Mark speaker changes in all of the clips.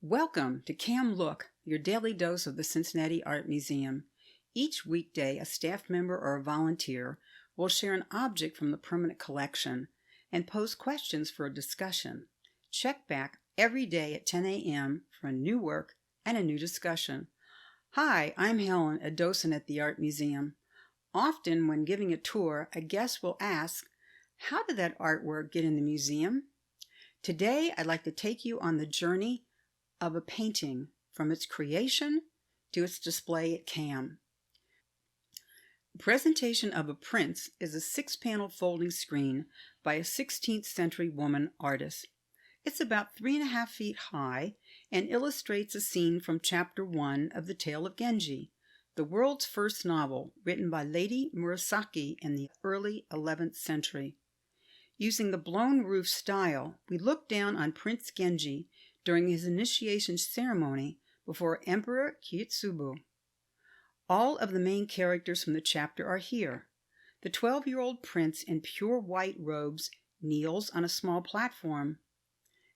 Speaker 1: Welcome to Cam Look, your daily dose of the Cincinnati Art Museum. Each weekday, a staff member or a volunteer will share an object from the permanent collection and pose questions for a discussion. Check back every day at 10 a.m. for a new work and a new discussion. Hi, I'm Helen, a docent at the Art Museum. Often when giving a tour, a guest will ask, how did that artwork get in the museum? Today, I'd like to take you on the journey of a painting from its creation to its display at CAM. The presentation of a Prince is a 6-panel folding screen by a 16th century woman artist. It's about 3.5 feet high and illustrates a scene from chapter 1 of The Tale of Genji, the world's first novel written by Lady Murasaki in the early 11th century. Using the blown roof style, we look down on Prince Genji during his initiation ceremony before Emperor Kiyotsubo. All of the main characters from the chapter are here. The 12-year-old prince in pure white robes kneels on a small platform.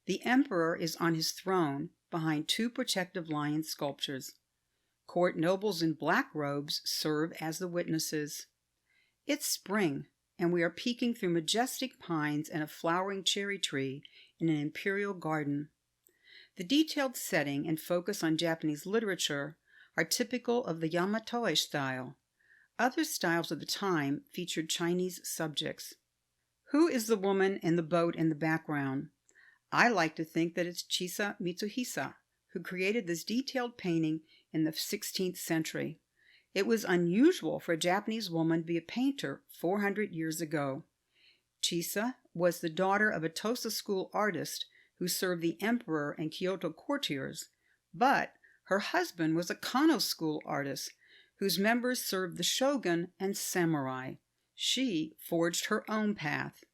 Speaker 1: The emperor is on his throne behind 2 protective lion sculptures. Court nobles in black robes serve as the witnesses. It's spring, and we are peeking through majestic pines and a flowering cherry tree in an imperial garden. The detailed setting and focus on Japanese literature are typical of the Yamatoish style. Other styles of the time featured Chinese subjects. Who is the woman in the boat in the background? I like to think that it's Chiyo Mitsuhisa, who created this detailed painting in the 16th century. It was unusual for a Japanese woman to be a painter 400 years ago. Chiyo was the daughter of a Tosa school artist who served the emperor and Kyoto courtiers, but her husband was a Kano school artist whose members served the shogun and samurai. She forged her own path.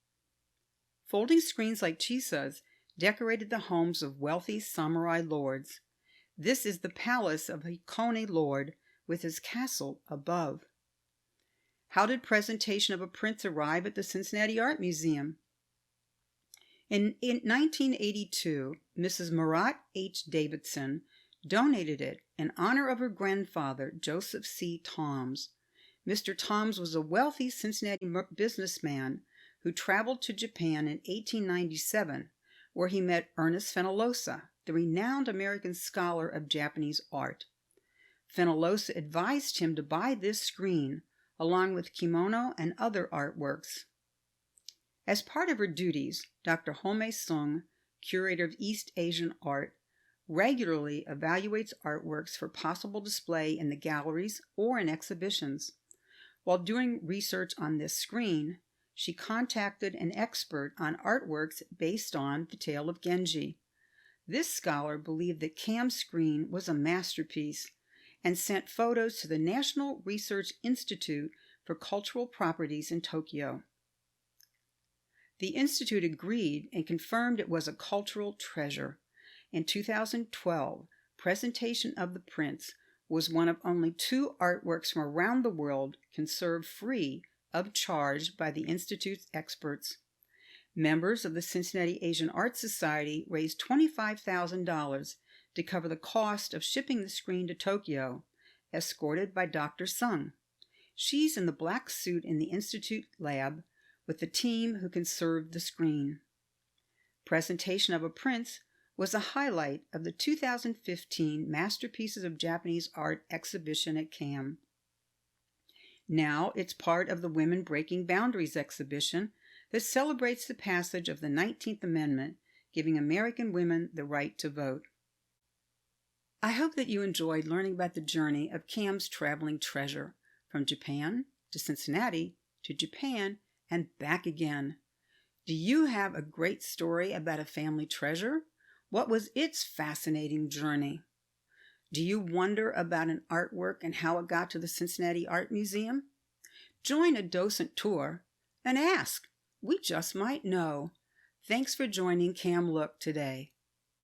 Speaker 1: Folding screens like Chiyo's decorated the homes of wealthy samurai lords. This is the palace of Hikone Lord with his castle above. How did presentation of a Prince arrive at the Cincinnati Art Museum? In 1982, Mrs. Murat H. Davidson donated it in honor of her grandfather, Joseph C. Thoms. Mr. Thoms was a wealthy Cincinnati businessman who traveled to Japan in 1897, where he met Ernest Fenollosa, the renowned American scholar of Japanese art. Fenollosa advised him to buy this screen, along with kimono and other artworks. As part of her duties, Dr. Home Sung, curator of East Asian art, regularly evaluates artworks for possible display in the galleries or in exhibitions. While doing research on this screen, she contacted an expert on artworks based on The Tale of Genji. This scholar believed that CAM's screen was a masterpiece and sent photos to the National Research Institute for Cultural Properties in Tokyo. The Institute agreed and confirmed it was a cultural treasure. In 2012, presentation of the Prince was one of only 2 artworks from around the world conserved free of charge by the Institute's experts. Members of the Cincinnati Asian Art Society raised $25,000 to cover the cost of shipping the screen to Tokyo, escorted by Dr. Sung. She's in the black suit in the Institute lab with the team who conserved the screen. Presentation of a Prince was a highlight of the 2015 Masterpieces of Japanese Art exhibition at CAM. Now it's part of the Women Breaking Boundaries exhibition that celebrates the passage of the 19th Amendment, giving American women the right to vote. I hope that you enjoyed learning about the journey of CAM's traveling treasure, from Japan to Cincinnati to Japan and back again. Do you have a great story about a family treasure? What was its fascinating journey? Do you wonder about an artwork and how it got to the Cincinnati Art Museum? Join a docent tour and ask. We just might know. Thanks for joining Cam Look today.